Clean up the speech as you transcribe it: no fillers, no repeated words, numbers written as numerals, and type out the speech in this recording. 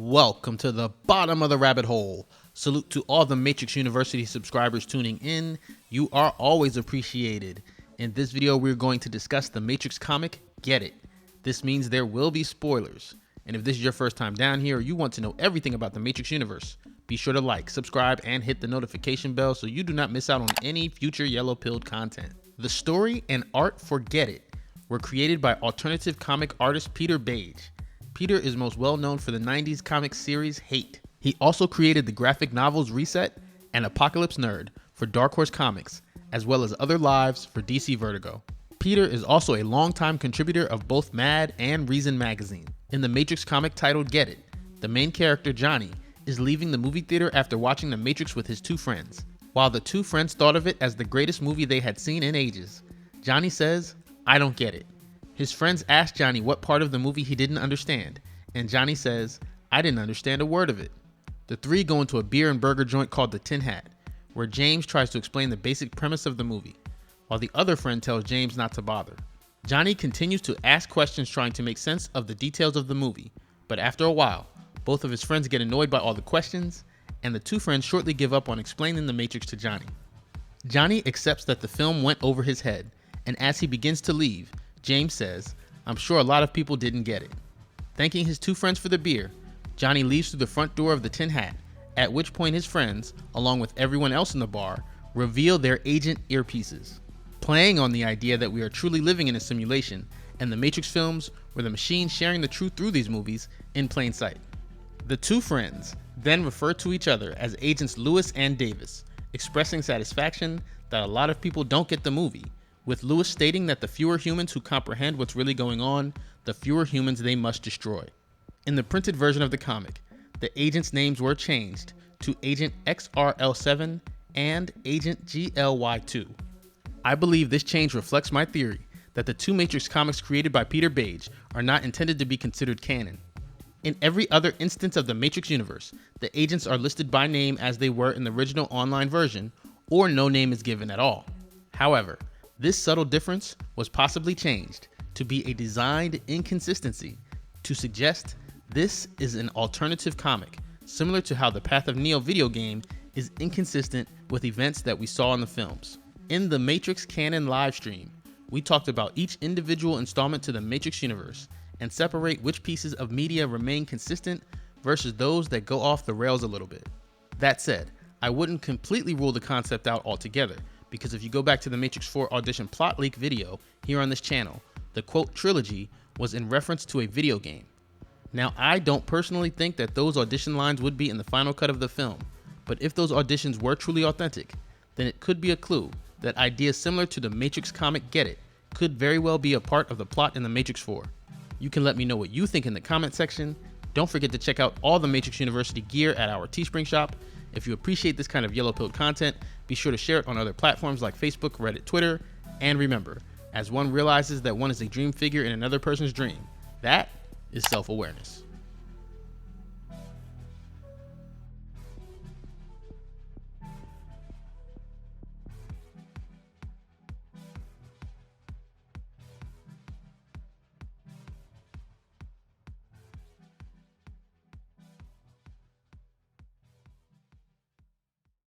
Welcome to the bottom of the rabbit hole. Salute to all the Matrix University subscribers tuning in. You are always appreciated. In this video, we're going to discuss the Matrix comic, Get It. This means there will be spoilers. And if this is your first time down here or you want to know everything about the Matrix universe, be sure to like, subscribe, and hit the notification bell so you do not miss out on any future yellow-pilled content. The story and art for Get It were created by alternative comic artist Peter Bagge. Peter is most well known for the 90s comic series Hate. He also created the graphic novels Reset and Apocalypse Nerd for Dark Horse Comics, as well as Other Lives for DC Vertigo. Peter is also a longtime contributor of both Mad and Reason magazine. In the Matrix comic titled Get It, the main character Johnny is leaving the movie theater after watching The Matrix with his two friends. While the two friends thought of it as the greatest movie they had seen in ages, Johnny says, "I don't get it." His friends ask Johnny what part of the movie he didn't understand, and Johnny says, "I didn't understand a word of it." The three go into a beer and burger joint called the Tin Hat, where James tries to explain the basic premise of the movie, while the other friend tells James not to bother. Johnny continues to ask questions trying to make sense of the details of the movie, but after a while, both of his friends get annoyed by all the questions, and the two friends shortly give up on explaining the Matrix to Johnny. Johnny accepts that the film went over his head, and as he begins to leave, James says, "I'm sure a lot of people didn't get it." Thanking his two friends for the beer, Johnny leaves through the front door of the Tin Hat, at which point his friends, along with everyone else in the bar, reveal their agent earpieces, playing on the idea that we are truly living in a simulation, and the Matrix films were the machine sharing the truth through these movies in plain sight. The two friends then refer to each other as Agents Lewis and Davis, expressing satisfaction that a lot of people don't get the movie, with Lewis stating that the fewer humans who comprehend what's really going on, the fewer humans they must destroy. In the printed version of the comic, the agents' names were changed to Agent XRL7 and Agent GLY2. I believe this change reflects my theory that the two Matrix comics created by Peter Bagge are not intended to be considered canon. In every other instance of the Matrix universe, the agents are listed by name as they were in the original online version, or no name is given at all. However, this subtle difference was possibly changed to be a designed inconsistency to suggest this is an alternative comic, similar to how the Path of Neo video game is inconsistent with events that we saw in the films. In the Matrix Canon livestream, we talked about each individual installment to the Matrix universe and separate which pieces of media remain consistent versus those that go off the rails a little bit. That said, I wouldn't completely rule the concept out altogether, because if you go back to the Matrix 4 audition plot leak video here on this channel, the quote trilogy was in reference to a video game. Now, I don't personally think that those audition lines would be in the final cut of the film, but if those auditions were truly authentic, then it could be a clue that ideas similar to the Matrix comic Get It could very well be a part of the plot in the Matrix 4. You can let me know what you think in the comment section. Don't forget to check out all the Matrix University gear at our Teespring shop. If you appreciate this kind of yellow-pilled content, be sure to share it on other platforms like Facebook, Reddit, Twitter, and remember, as one realizes that one is a dream figure in another person's dream, that is self-awareness.